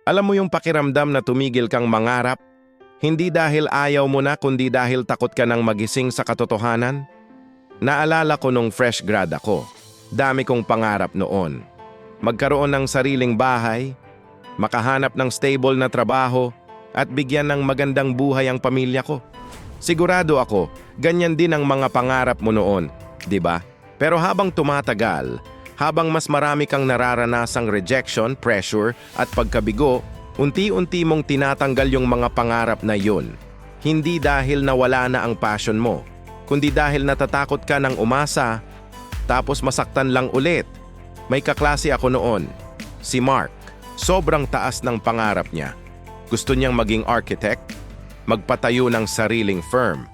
Alam mo yung pakiramdam na tumigil kang mangarap? Hindi dahil ayaw mo na kundi dahil takot ka ng magising sa katotohanan? Naalala ko nung fresh grad ako. Dami kong pangarap noon. Magkaroon ng sariling bahay, makahanap ng stable na trabaho, at bigyan ng magandang buhay ang pamilya ko. Sigurado ako, ganyan din ang mga pangarap mo noon, di ba? Pero habang tumatagal, habang mas marami kang nararanasang rejection, pressure, at pagkabigo, unti-unti mong tinatanggal yung mga pangarap na yun. Hindi dahil nawala na ang passion mo, kundi dahil natatakot ka ng umasa, tapos masaktan lang ulit. May kaklase ako noon, si Mark. Sobrang taas ng pangarap niya. Gusto niyang maging architect, magpatayo ng sariling firm.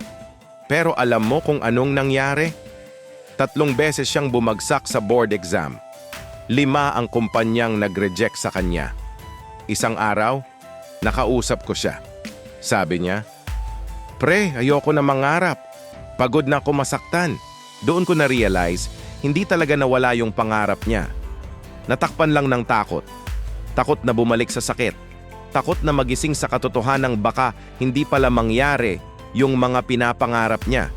Pero alam mo kung anong nangyari? 3 beses siyang bumagsak sa board exam. 5 ang kumpanyang nag-reject sa kanya. Isang araw, nakausap ko siya. Sabi niya, "Pre, ayoko na mangarap. Pagod na ako masaktan." Doon ko na-realize, hindi talaga nawala yung pangarap niya. Natakpan lang ng takot. Takot na bumalik sa sakit. Takot na magising sa katotohanang baka hindi pala mangyari yung mga pinapangarap niya.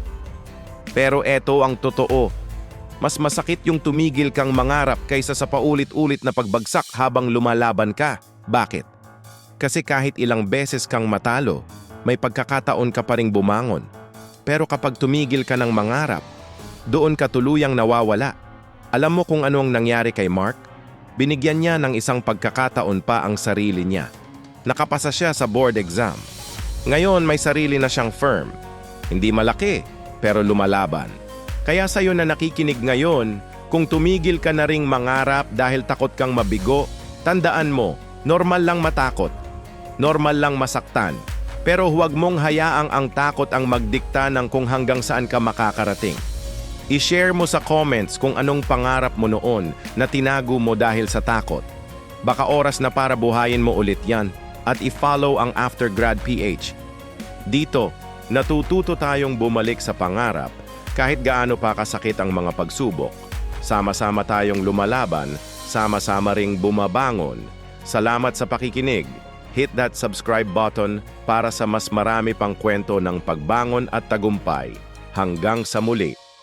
Pero eto ang totoo. Mas masakit yung tumigil kang mangarap kaysa sa paulit-ulit na pagbagsak habang lumalaban ka. Bakit? Kasi kahit ilang beses kang matalo, may pagkakataon ka pa ring bumangon. Pero kapag tumigil ka ng mangarap, doon ka tuluyang nawawala. Alam mo kung ano ang nangyari kay Mark? Binigyan niya ng isang pagkakataon pa ang sarili niya. Nakapasa siya sa board exam. Ngayon may sarili na siyang firm. Hindi malaki, pero lumalaban. Kaya sa'yo na nakikinig ngayon, kung tumigil ka na ring mangarap dahil takot kang mabigo, tandaan mo, normal lang matakot. Normal lang masaktan. Pero huwag mong hayaang ang takot ang magdikta ng kung hanggang saan ka makakarating. I-share mo sa comments kung anong pangarap mo noon na tinago mo dahil sa takot. Baka oras na para buhayin mo ulit yan. At i-follow ang Aftergrad PH. Dito, natututo tayong bumalik sa pangarap kahit gaano pa kasakit ang mga pagsubok. Sama-sama tayong lumalaban, sama-sama ring bumabangon. Salamat sa pakikinig. Hit that subscribe button para sa mas marami pang kwento ng pagbangon at tagumpay. Hanggang sa muli.